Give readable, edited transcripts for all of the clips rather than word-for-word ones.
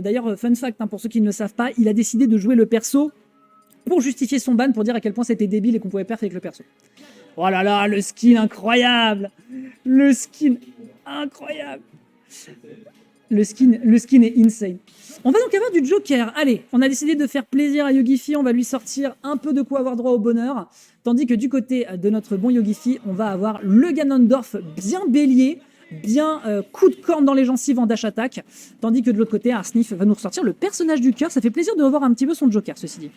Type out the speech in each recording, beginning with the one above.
D'ailleurs, fun fact, hein, pour ceux qui ne le savent pas, il a décidé de jouer le perso pour justifier son ban, pour dire à quel point c'était débile et qu'on pouvait perf avec le perso. Oh là là, le skin incroyable! Le skin incroyable! Le skin est insane. On va donc avoir du Joker. Allez, on a décidé de faire plaisir à Yogifi, on va lui sortir un peu de quoi avoir droit au bonheur. Tandis que du côté de notre bon Yogifi, on va avoir le Ganondorf bien bélier, bien coup de corne dans les gencives en dash attack. Tandis que de l'autre côté, Arsnif va nous ressortir le personnage du cœur. Ça fait plaisir de revoir un petit peu son Joker, ceci dit.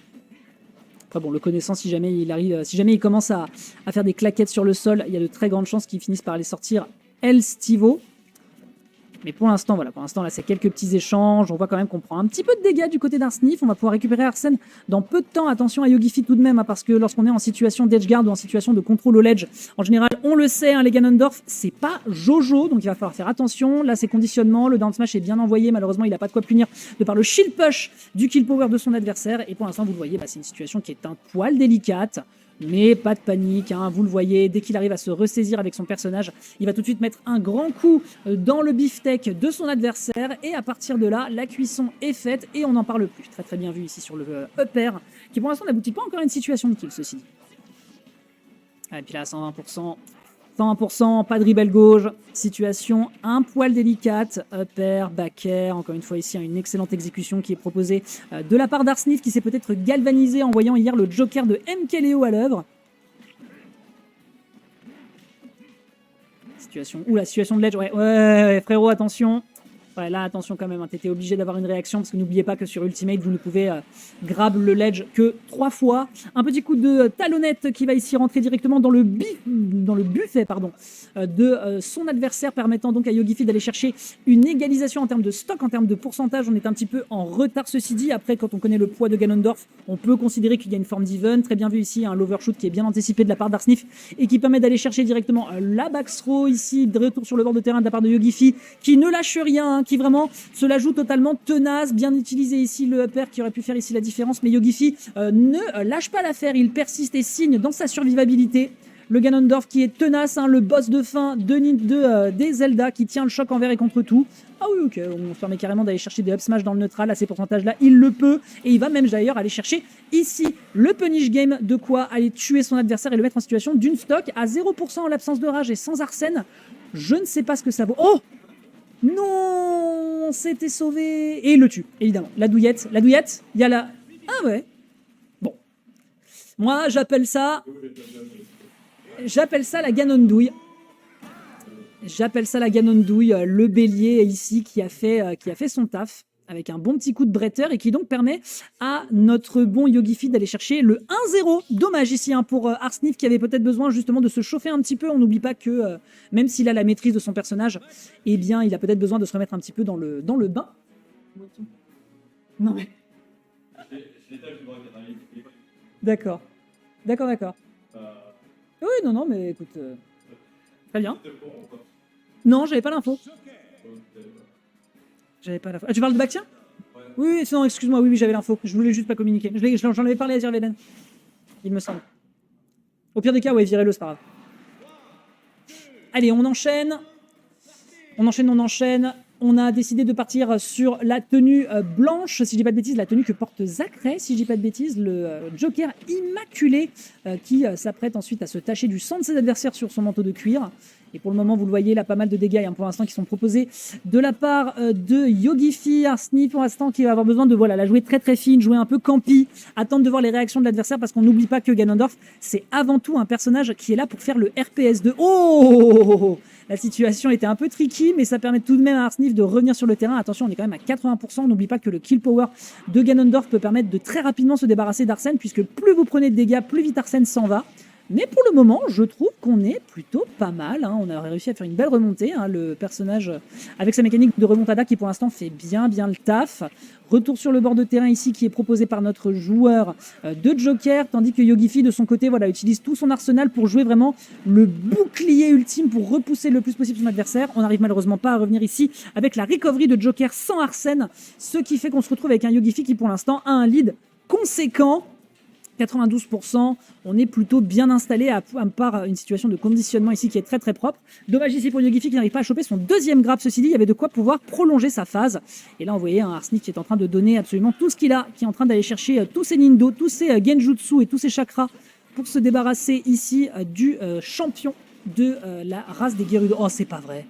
Après bon, le connaissant, si jamais il commence à faire des claquettes sur le sol, il y a de très grandes chances qu'il finisse par les sortir El Stivo. Mais pour l'instant, voilà, là, c'est quelques petits échanges. On voit quand même qu'on prend un petit peu de dégâts du côté d'Arsnif. On va pouvoir récupérer Arsène dans peu de temps. Attention à Yogifi tout de même, hein, parce que lorsqu'on est en situation d'edgeguard ou en situation de contrôle au ledge, en général, on le sait, hein, les Ganondorf, c'est pas Jojo, donc il va falloir faire attention. Là, c'est conditionnement. Le down smash est bien envoyé. Malheureusement, il n'a pas de quoi punir de par le shield push du kill power de son adversaire. Et pour l'instant, vous le voyez, c'est une situation qui est un poil délicate. Mais pas de panique, hein, vous le voyez, dès qu'il arrive à se ressaisir avec son personnage, il va tout de suite mettre un grand coup dans le beefsteak de son adversaire, et à partir de là, la cuisson est faite et on n'en parle plus. Très très bien vu ici sur le upper, qui pour l'instant n'aboutit pas encore à une situation de kill, ceci dit. Et puis là, 120%. 100%, pas de rebelle gauche, situation un poil délicate, upper, back air, encore une fois ici une excellente exécution qui est proposée de la part d'Arsnif qui s'est peut-être galvanisé en voyant hier le Joker de MKLeo à l'œuvre. Situation de ledge, ouais, frérot, attention. Ouais, là, attention quand même, hein, t'étais obligé d'avoir une réaction parce que n'oubliez pas que sur Ultimate, vous ne pouvez grab le ledge que 3 fois. Un petit coup de talonnette qui va ici rentrer directement dans le buffet de son adversaire, permettant donc à Yogifi d'aller chercher une égalisation en termes de stock, en termes de pourcentage. On est un petit peu en retard, ceci dit. Après, quand on connaît le poids de Ganondorf, on peut considérer qu'il y a une forme d'even. Très bien vu ici, un l'overshoot qui est bien anticipé de la part d'Arsnif et qui permet d'aller chercher directement la back throw ici, de retour sur le bord de terrain de la part de Yogifi, qui ne lâche rien, hein, qui vraiment se la joue totalement tenace, bien utilisé ici le upper qui aurait pu faire ici la différence, mais Yogifi ne lâche pas l'affaire, il persiste et signe dans sa survivabilité. Le Ganondorf qui est tenace, hein, le boss de fin des Zelda qui tient le choc envers et contre tout. Ah oui, ok, on se permet carrément d'aller chercher des up smash dans le neutral à ces pourcentages-là, il le peut, et il va même d'ailleurs aller chercher ici le punish game, de quoi aller tuer son adversaire et le mettre en situation d'une stock à 0% en l'absence de rage et sans Arsène. Je ne sais pas ce que ça vaut. Oh non, on s'était sauvé. Et il le tue, évidemment. La douillette, il y a la... Ah ouais. Bon. Moi, j'appelle ça la Ganondouille. Le bélier ici qui a fait son taf avec un bon petit coup de bretter et qui donc permet à notre bon Yogifi d'aller chercher le 1-0. Dommage ici, hein, pour Arsnif qui avait peut-être besoin justement de se chauffer un petit peu. On n'oublie pas que même s'il a la maîtrise de son personnage, eh bien il a peut-être besoin de se remettre un petit peu dans le bain. Non mais... D'accord. Oui, non, mais écoute... Très bien. Non, j'avais pas l'info. Ah, tu parles de Bactien? Oui, non, excuse-moi, oui, j'avais l'info. Je voulais juste pas communiquer. J'en avais parlé à Zirveden, il me semble. Au pire des cas, ouais, virez-le, c'est pas grave. Allez, on enchaîne. On a décidé de partir sur la tenue blanche, si je dis pas de bêtises, la tenue que porte Zachray, si je dis pas de bêtises, le Joker immaculé qui s'apprête ensuite à se tacher du sang de ses adversaires sur son manteau de cuir. Et pour le moment, vous le voyez, là, pas mal de dégâts pour l'instant qui sont proposés de la part de Yogifi. Arsnif, pour l'instant, qui va avoir besoin de la jouer très très fine, jouer un peu campi, attendre de voir les réactions de l'adversaire, parce qu'on n'oublie pas que Ganondorf, c'est avant tout un personnage qui est là pour faire le RPS de... Oh, la situation était un peu tricky, mais ça permet tout de même à Arsnif de revenir sur le terrain. Attention, on est quand même à 80%. On n'oublie pas que le kill power de Ganondorf peut permettre de très rapidement se débarrasser d'Arsène, puisque plus vous prenez de dégâts, plus vite Arsène s'en va. Mais pour le moment, je trouve qu'on est plutôt pas mal, hein. On a réussi à faire une belle remontée, hein. Le personnage, avec sa mécanique de remontada qui pour l'instant fait bien le taf. Retour sur le bord de terrain ici qui est proposé par notre joueur de Joker, tandis que Yogifi de son côté utilise tout son arsenal pour jouer vraiment le bouclier ultime pour repousser le plus possible son adversaire. On n'arrive malheureusement pas à revenir ici avec la recovery de Joker sans Arsène, ce qui fait qu'on se retrouve avec un Yogifi qui pour l'instant a un lead conséquent. 92%, on est plutôt bien installé à part une situation de conditionnement ici qui est très très propre. Dommage ici pour Yogifi qui n'arrive pas à choper son deuxième grab. Ceci dit, il y avait de quoi pouvoir prolonger sa phase. Et là, on voyait un Arsenic qui est en train de donner absolument tout ce qu'il a, qui est en train d'aller chercher tous ses Nindo, tous ses Genjutsu et tous ses chakras pour se débarrasser ici du champion de la race des Gerudo. Oh, c'est pas vrai.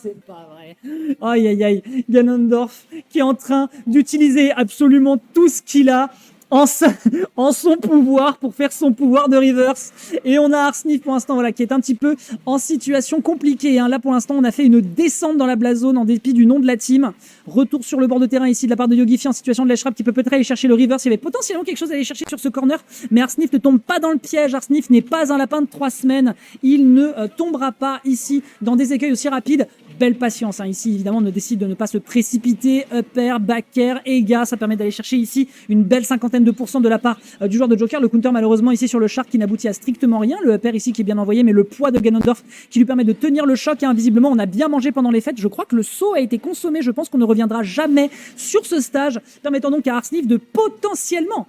C'est pas vrai. Aïe aïe aïe. Ganondorf qui est en train d'utiliser absolument tout ce qu'il a en son pouvoir pour faire son pouvoir de reverse. Et on a Arsenic pour l'instant voilà, qui est un petit peu en situation compliquée. Hein. Là pour l'instant on a fait une descente dans la Blast Zone en dépit du nom de la team. Retour sur le bord de terrain ici de la part de Yogifi en situation de ledge trap qui peut peut-être aller chercher le reverse. Il y avait potentiellement quelque chose à aller chercher sur ce corner. Mais Arsenic ne tombe pas dans le piège. Arsenic n'est pas un lapin de 3 semaines. Il ne tombera pas ici dans des écueils aussi rapides. Belle patience hein. Ici évidemment on décide de ne pas se précipiter, up air, back air, Ega, ça permet d'aller chercher ici une belle 50% de la part du joueur de Joker. Le counter malheureusement ici sur le Shark qui n'aboutit à strictement rien, le up air ici qui est bien envoyé mais le poids de Ganondorf qui lui permet de tenir le choc hein. Visiblement on a bien mangé pendant les fêtes, je crois que le saut a été consommé, je pense qu'on ne reviendra jamais sur ce stage, permettant donc à Arsenic de potentiellement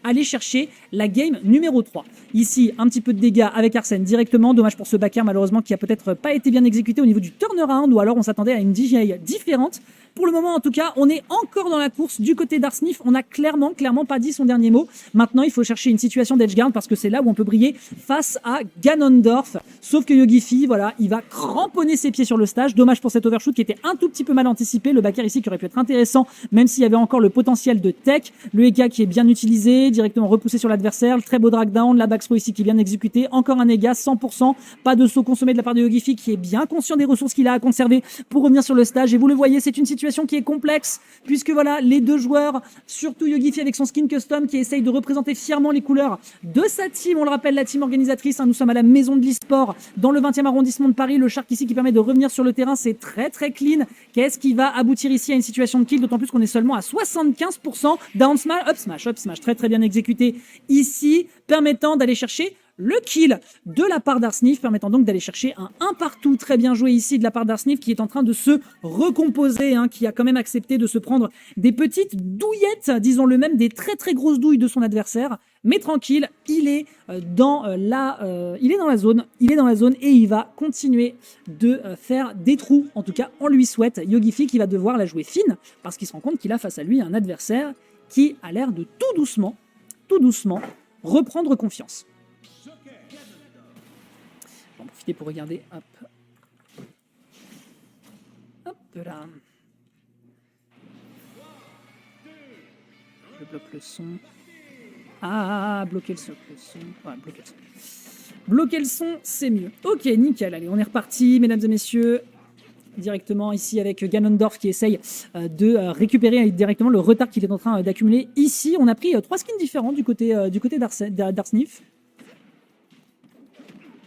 aller chercher la game numéro 3. Ici un petit peu de dégâts avec Arsène directement, dommage pour ce back air malheureusement qui a peut-être pas été bien exécuté au niveau du turnaround ou alors on s'attendait à une DJ différente. Pour le moment en tout cas on est encore dans la course du côté d'Arsenic, on a clairement pas dit son dernier mot. Maintenant il faut chercher une situation d'edgeguard parce que c'est là où on peut briller face à Ganondorf, sauf que Yogifi voilà il va cramponner ses pieds sur le stage, dommage pour cet overshoot qui était un tout petit peu mal anticipé, le back air ici qui aurait pu être intéressant même s'il y avait encore le potentiel de tech, le Ega qui est bien utilisé, directement repoussé sur l'adversaire, le très beau drag down, la backthrow ici qui est bien exécuté, encore un Ega 100%, pas de saut consommé de la part de Yogifi qui est bien conscient des ressources qu'il a à conserver pour revenir sur le stage et vous le voyez c'est une situation qui est complexe puisque voilà les deux joueurs, surtout Yogifi avec son skin custom qui essaye de représenter fièrement les couleurs de sa team, on le rappelle la team organisatrice, hein, nous sommes à la maison de l'e-sport dans le 20e arrondissement de Paris, le Shark ici qui permet de revenir sur le terrain, c'est très très clean, qu'est-ce qui va aboutir ici à une situation de kill, d'autant plus qu'on est seulement à 75%, down smash, up smash, très très bien exécuté ici, permettant d'aller chercher le kill de la part d'Arsenic, permettant donc d'aller chercher un partout très bien joué ici de la part d'Arsenic qui est en train de se recomposer, hein, qui a quand même accepté de se prendre des petites douillettes, disons-le même, des très très grosses douilles de son adversaire, mais tranquille, il est dans la zone et il va continuer de faire des trous, en tout cas on lui souhaite. Yogifi qui va devoir la jouer fine parce qu'il se rend compte qu'il a face à lui un adversaire qui a l'air de tout doucement reprendre confiance. On va en profiter pour regarder. Hop là. Je bloque le son. Ah, bloquer le son. Ouais, bloquer le son. Bloquer le son, c'est mieux. Ok, nickel. Allez, on est reparti, mesdames et messieurs. Directement ici avec Ganondorf qui essaye de récupérer directement le retard qu'il est en train d'accumuler. Ici, on a pris 3 skins différents du côté d'Arsenic.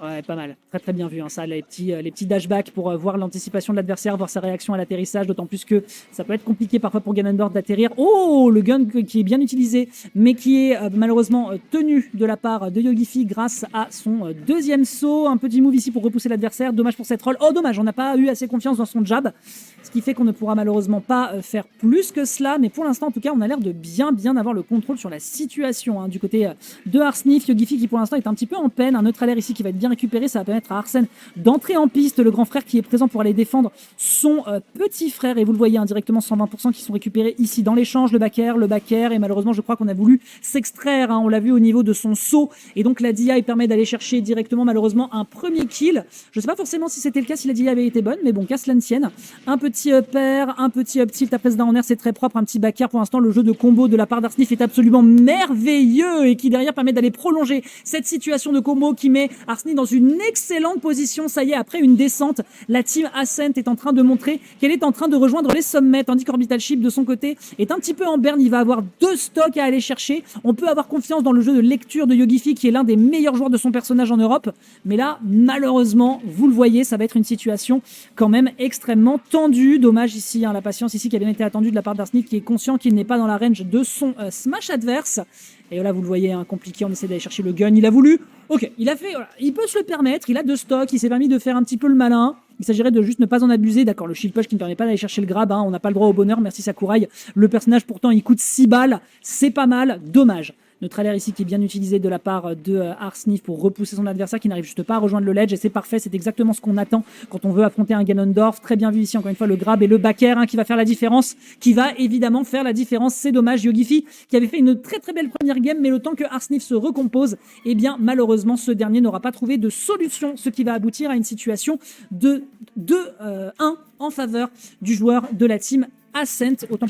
Ouais, pas mal. Très très bien vu, hein, ça, les petits dashbacks pour voir l'anticipation de l'adversaire, voir sa réaction à l'atterrissage, d'autant plus que ça peut être compliqué parfois pour Ganondorf d'atterrir. Oh, le gun qui est bien utilisé, mais qui est malheureusement tenu de la part de Yogifi grâce à son deuxième saut. Un petit move ici pour repousser l'adversaire. Dommage pour cette roll. Oh, dommage, on n'a pas eu assez confiance dans son jab, ce qui fait qu'on ne pourra malheureusement pas faire plus que cela. Mais pour l'instant, en tout cas, on a l'air de bien avoir le contrôle sur la situation, hein, du côté de Arsenic. Yogifi qui pour l'instant est un petit peu en peine. Un neutre air ici qui va être bien récupéré, ça va permettre à Arsène d'entrer en piste, le grand frère qui est présent pour aller défendre son petit frère, et vous le voyez indirectement 120% qui sont récupérés ici dans l'échange, le back air, et malheureusement je crois qu'on a voulu s'extraire, hein, on l'a vu au niveau de son saut, et donc la DI permet d'aller chercher directement malheureusement un premier kill. Je sais pas forcément si c'était le cas, si la DI avait été bonne, mais bon, qu'à cela ne tienne. Un petit up air, un petit up tilt après ce down air, c'est très propre, un petit back air. Pour l'instant le jeu de combo de la part d'Arsenic est absolument merveilleux et qui derrière permet d'aller prolonger cette situation de combo qui met Arsenic dans une excellente position. Ça y est, après une descente, la team Ascent est en train de montrer qu'elle est en train de rejoindre les sommets, tandis qu'Orbital Ship de son côté est un petit peu en berne. Il va avoir 2 stocks à aller chercher. On peut avoir confiance dans le jeu de lecture de Yogifi qui est l'un des meilleurs joueurs de son personnage en Europe, mais là malheureusement vous le voyez, ça va être une situation quand même extrêmement tendue. Dommage ici, hein, la patience ici qui a bien été attendue de la part d'Arsenic qui est conscient qu'il n'est pas dans la range de son smash adverse. Et là, vous le voyez, hein, compliqué, on essaie d'aller chercher le gun. Il a voulu, ok, il a fait, voilà, il peut se le permettre, il a 2 stocks, il s'est permis de faire un petit peu le malin. Il s'agirait de juste ne pas en abuser, d'accord, le shield push qui ne permet pas d'aller chercher le grab, hein, on n'a pas le droit au bonheur, merci Sakurai. Le personnage, pourtant, il coûte 6 balles, c'est pas mal, dommage. Neutralair ici qui est bien utilisé de la part de Arsnif pour repousser son adversaire qui n'arrive juste pas à rejoindre le ledge. Et c'est parfait, c'est exactement ce qu'on attend quand on veut affronter un Ganondorf. Très bien vu ici, encore une fois, le grab et le backer qui va faire la différence, qui va évidemment faire la différence. C'est dommage, Yogifi qui avait fait une très très belle première game, mais le temps que Arsnif se recompose, eh bien malheureusement ce dernier n'aura pas trouvé de solution, ce qui va aboutir à une situation de 2-1 en faveur du joueur de la team Ascent. Autant